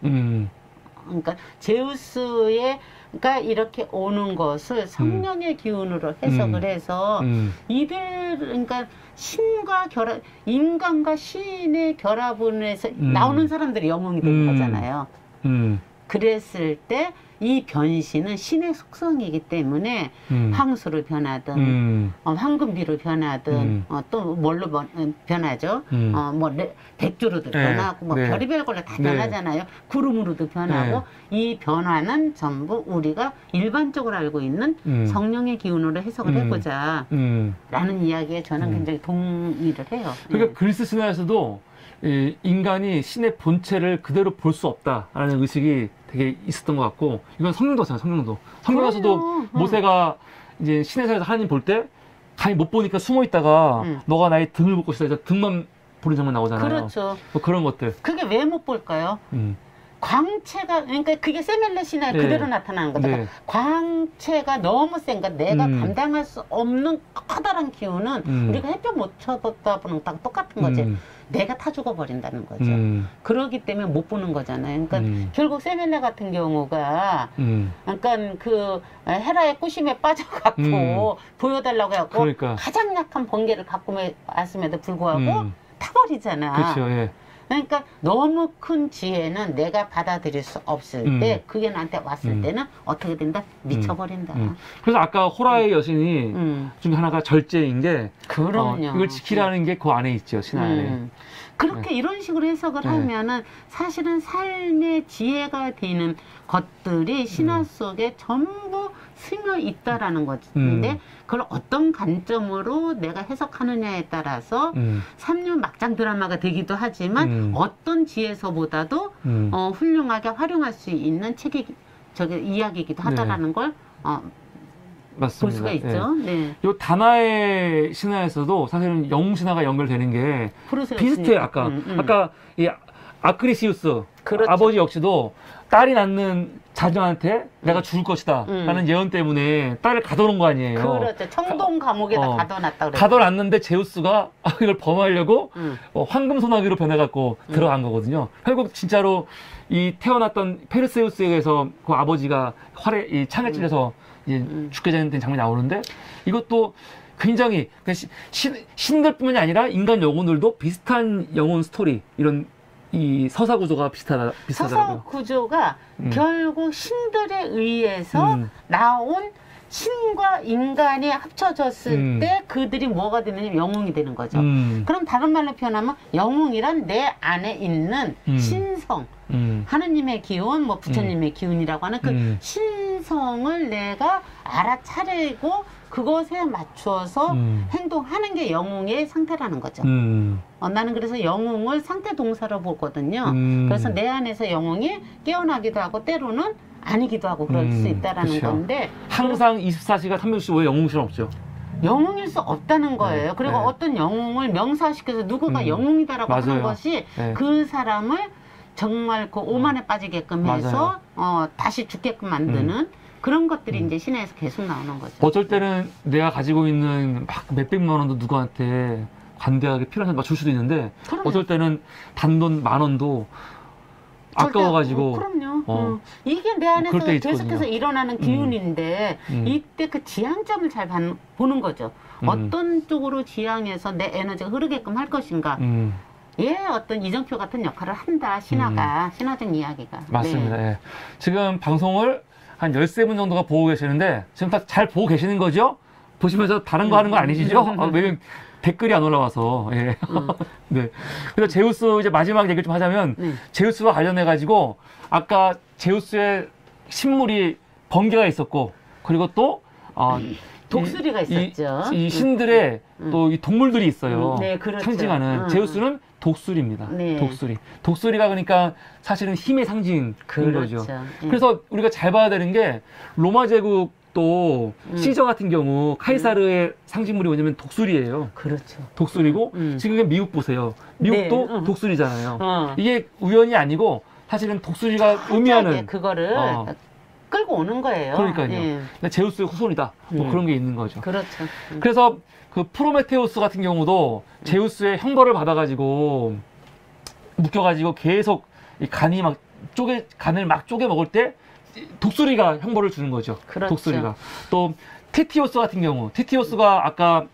그러니까 제우스의 그러니까 이렇게 오는 것을 성령의 기운으로 해석을 해서 이들 그러니까 신과 결합 인간과 신의 결합을 해서 나오는 사람들이 영웅이 된 거잖아요. 그랬을 때 이 변신은 신의 속성이기 때문에 황소로 변하든 황금비로 변하든 또 뭘로 변하죠. 백조로도 변하고 뭐 별의별 걸로 다 변하잖아요. 구름으로도 변하고 이 변화는 전부 우리가 일반적으로 알고 있는 성령의 기운으로 해석을 해보자 라는 이야기에 저는 굉장히 동의를 해요. 그러니까 그리스 신화에서도 이 인간이 신의 본체를 그대로 볼 수 없다라는 의식이 되게 있었던 것 같고, 이건 성경도잖아요. 성경에서도 그럼요. 모세가 이제 신의 사에서 하나님 볼 때 감히 못 보니까 숨어 있다가 너가 나의 등을 볼 것이다. 이제 등만 보는 장면 나오잖아요. 그렇죠. 뭐 그런 것들. 그게 왜 못 볼까요? 광채가, 그러니까 그게 세멜레 신화에 네. 그대로 나타나는 거다. 네. 광채가 너무 센 거, 내가 감당할 수 없는 커다란 기운은 우리가 햇볕 못 쳐다보는 거랑 똑같은 거지. 내가 타 죽어버린다는 거죠. 그러기 때문에 못 보는 거잖아요. 그러니까 결국 세멜레 같은 경우가 약간 그 헤라의 꾸심에 빠져갖고 보여달라고 해갖고 그러니까. 가장 약한 번개를 갖고 왔음에도 불구하고 타버리잖아. 그렇죠. 예. 그러니까 너무 큰 지혜는 내가 받아들일 수 없을 때, 그게 나한테 왔을 때는 어떻게 된다? 미쳐버린다. 그래서 아까 호라의 여신이 중에 하나가 절제인 게, 그럼요. 이걸 지키라는 게 그 안에 있죠, 신화 안에. 그렇게 이런 식으로 해석을 하면은 사실은 삶의 지혜가 되는 것들이 신화 속에 전부 스며 있다라는 것인데, 그걸 어떤 관점으로 내가 해석하느냐에 따라서 삼류 막장 드라마가 되기도 하지만 어떤 지혜서보다도 훌륭하게 활용할 수 있는 책이 이야기이기도 하다라는 걸 볼 맞습니다. 수가 있죠. 예. 네. 요 다나의 신화에서도 사실은 영웅 신화가 연결되는 게 비슷해요. 아까 이 아크리시우스 그렇죠. 아버지 역시도 딸이 낳는 자녀한테 내가 죽을 것이다 라는 예언 때문에 딸을 가둬놓은 거 아니에요. 그렇죠. 청동 감옥에다 가둬놨다 그래요. 가둬놨는데 제우스가 이걸 범하려고 황금 소나기로 변해갖고 들어간 거거든요. 결국 진짜로 이 태어났던 페르세우스에게서 그 아버지가 이 창에 찔려서 이제 죽게 된 장면이 나오는데, 이것도 굉장히 신들뿐만이 아니라 인간 영혼들도 비슷한 영혼 스토리, 이런 이 서사 구조가 비슷하더라고요. 서사 구조가 결국 신들에 의해서 나온 신과 인간이 합쳐졌을 때 그들이 뭐가 되느냐, 영웅이 되는 거죠. 그럼 다른 말로 표현하면 영웅이란 내 안에 있는 신성, 하느님의 기운, 뭐 부처님의 기운이라고 하는 그 신성을 내가 알아차리고 그것에 맞추어서 행동하는 게 영웅의 상태라는 거죠. 나는 그래서 영웅을 상태 동사로 보거든요. 그래서 내 안에서 영웅이 깨어나기도 하고 때로는 아니기도 하고 그럴 수 있다라는 그쵸. 건데, 항상 24시간 365일 영웅 실은 없죠. 영웅일 수 없다는 거예요. 그리고 네. 어떤 영웅을 명사시켜서 누구가 영웅이다라고 맞아요. 하는 것이 그 사람을 정말 그 오만에 빠지게끔 해서 다시 죽게끔 만드는 그런 것들이 이제 신화에서 계속 나오는 거죠. 어쩔 때는 내가 가지고 있는 막 몇백만 원도 누구한테 관대하게 필요한 막 줄 수도 있는데, 그럼요. 어쩔 때는 단돈 10,000원도 아까워가지고. 그럼요. 이게 내 안에서 그럴 때 계속해서 있거든요. 일어나는 기운인데 이때 그 지향점을 잘 보는 거죠. 어떤 쪽으로 지향해서 내 에너지가 흐르게끔 할 것인가. 어떤 이정표 같은 역할을 한다. 신화가, 신화적 이야기가. 맞습니다. 네. 예. 지금 방송을 한 13분 정도가 보고 계시는데, 지금 다 잘 보고 계시는 거죠? 보시면서 다른 거 하는 거 아니시죠? 왜냐면 댓글이 안 올라와서. 예. 네. 그래서 제우스 이제 마지막 얘기를 좀 하자면, 제우스와 관련해가지고, 아까 제우스의 신물이 번개가 있었고, 그리고 또, 독수리가 있었죠. 이 신들의 또 이 동물들이 있어요. 네, 그렇죠. 상징하는. 제우스는 독수리입니다. 네. 독수리가 그러니까 사실은 힘의 상징인 그렇죠. 거죠. 그래서 우리가 잘 봐야 되는 게, 로마 제국도 시저 같은 경우 카이사르의 상징물이 뭐냐면 독수리예요. 그렇죠. 독수리고 지금 미국 보세요. 미국도 네. 독수리잖아요. 이게 우연이 아니고 사실은 독수리가 의미하는 그거를 끌고 오는 거예요. 그러니까요. 예. 제우스의 후손이다. 뭐 그런 게 있는 거죠. 그렇죠. 그래서 그 프로메테우스 같은 경우도 제우스의 형벌을 받아가지고 묶여가지고 계속 이 간이 막 간을 막 쪼개 먹을 때 독수리가 형벌을 주는 거죠. 그렇죠. 독수리가. 또 테티오스 같은 경우, 테티오스가 아까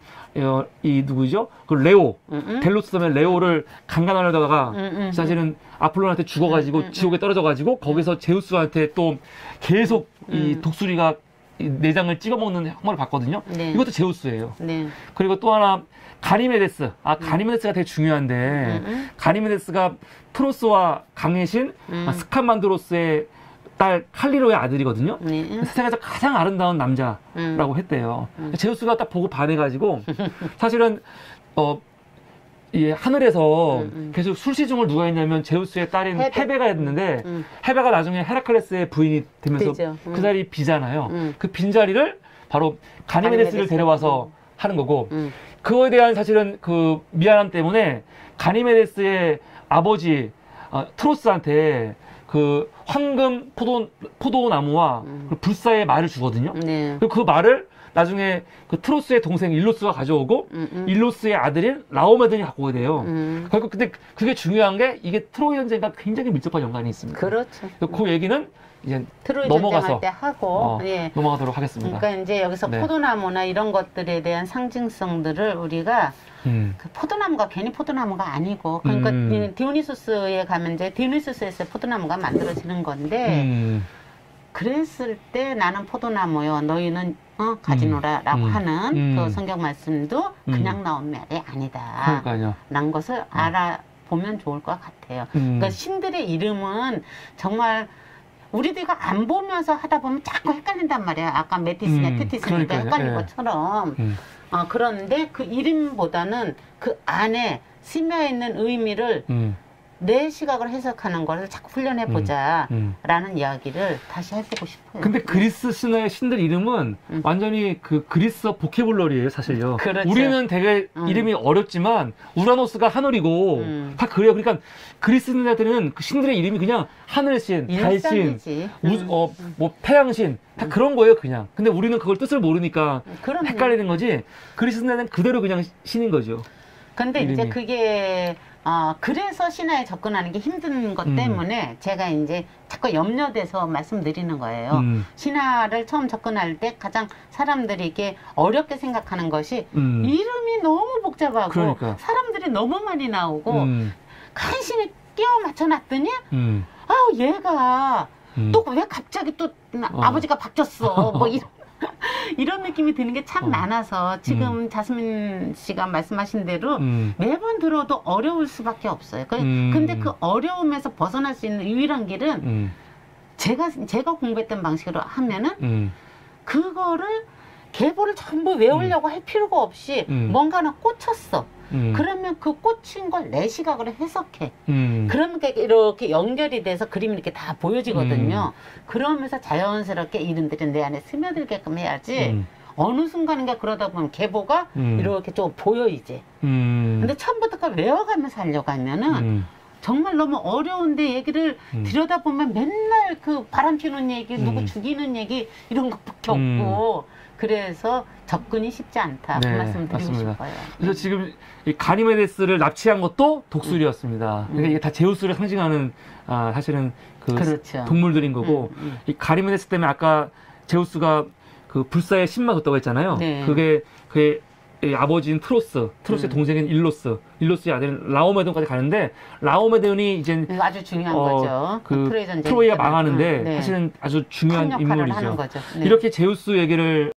이 누구죠? 그 레오, 델로스 섬의 레오를 강간하려다가 사실은 아폴론한테 죽어가지고 지옥에 떨어져가지고 거기서 제우스한테 또 계속 이 독수리가 이 내장을 찍어먹는 형벌을 받거든요. 네. 이것도 제우스예요. 네. 그리고 또 하나 가니메데스. 가니메데스가 되게 중요한데 가니메데스가 프로스와 강의 신 스칸만드로스의 딸 칼리로의 아들이거든요. 세상에서 가장 아름다운 남자라고 했대요. 제우스가 딱 보고 반해가지고 사실은 이 하늘에서 계속 술시중을 누가 했냐면 제우스의 딸인 헤베. 헤베가 했는데 헤베가 나중에 헤라클레스의 부인이 되면서 되죠. 그 자리 비잖아요. 그 빈자리를 바로 가니메데스를 데려와서 하는 거고 그거에 대한 사실은 그 미안함 때문에 가니메데스의 아버지 트로스한테 그 황금 포도나무와 그 불사의 말을 주거든요. 네. 그 말을 나중에 그 트로스의 동생 일로스가 가져오고 일로스의 아들인 라오메든이 갖고 오게 돼요. 결국 근데 그게 중요한 게 이게 트로이 전쟁과 굉장히 밀접한 연관이 있습니다. 그렇죠. 그 얘기는 이제 트로이 넘어가서 전쟁할 때 하고 예. 넘어가도록 하겠습니다. 그러니까 이제 여기서 네. 포도나무나 이런 것들에 대한 상징성들을 우리가 그 포도나무가 괜히 포도나무가 아니고 그러니까 디오니소스에 가면 이제 디오니소스에서 포도나무가 만들어지는 건데 그랬을 때 나는 포도나무요 너희는 가지노라라고 하는 그 성경 말씀도 그냥 나온 말이 아니다. 그러니까요. 라는 것을 알아보면 좋을 것 같아요. 그러니까 신들의 이름은 정말 우리들가 안 보면서 하다 보면 자꾸 헷갈린단 말이야. 아까 메티스냐 테티스니까 헷갈린 것처럼. 그런데 그 이름보다는 그 안에 스며 있는 의미를 내 시각을 해석하는 것을 자꾸 훈련해보자 라는 이야기를 다시 해보고 싶어요. 근데 그리스 신화의 신들 이름은 완전히 그 그리스어 보케블러리예요, 사실요. 그렇죠. 우리는 되게 이름이 어렵지만 우라노스가 하늘이고 다 그래요. 그러니까 그리스 신들은 그 신들의 이름이 그냥 하늘신, 달신, 뭐 태양신 다 그런 거예요, 그냥. 근데 우리는 그걸 뜻을 모르니까 헷갈리는 거지. 그리스 신들은 그대로 그냥 신인 거죠. 근데 이름이. 이제 그게 그래서 신화에 접근하는 게 힘든 것 때문에 제가 이제 자꾸 염려돼서 말씀드리는 거예요. 신화를 처음 접근할 때 가장 사람들에게 어렵게 생각하는 것이 이름이 너무 복잡하고 그러니까. 사람들이 너무 많이 나오고 간신히 끼워 맞춰놨더니 얘가 또 왜 갑자기 또 아버지가 바뀌었어 뭐 이런 느낌이 드는 게 참 많아서 지금 자스민 씨가 말씀하신 대로 매번 들어도 어려울 수밖에 없어요. 근데 그 어려움에서 벗어날 수 있는 유일한 길은 제가 공부했던 방식으로 하면은 그거를 계보를 전부 외우려고 할 필요가 없이 뭔가 하나 꽂혔어. 그러면 그 꽂힌 걸 내 시각으로 해석해. 그러면 이렇게 연결이 돼서 그림이 이렇게 다 보여지거든요. 그러면서 자연스럽게 이름들이 내 안에 스며들게끔 해야지. 어느 순간인가 그러다 보면 계보가 이렇게 좀 보여 이제. 근데 처음부터 그걸 외워가면서 하려고 하면은 정말 너무 어려운데 얘기를 들여다보면 맨날 그 바람 피우는 얘기, 누구 죽이는 얘기 이런 것밖에 없고 그래서 접근이 쉽지 않다. 그 말씀 드리고 맞습니다. 싶어요. 그래서 지금 이 가니메데스를 납치한 것도 독수리였습니다. 그러니까 이게 다 제우스를 상징하는 사실은 그 그렇죠. 동물들인 거고 이 가니메데스 때문에 아까 제우스가 그 불사의 신만 뒀다고 했잖아요. 네. 그게 이 아버지인 트로스의 동생인 일로스의 아들인 라오메돈까지 가는데 라오메돈이 이제 아주 중요한 거죠. 그 트로이가 망하는데 네. 사실은 아주 중요한 큰 역할을 인물이죠. 하는 거죠. 네. 이렇게 제우스 얘기를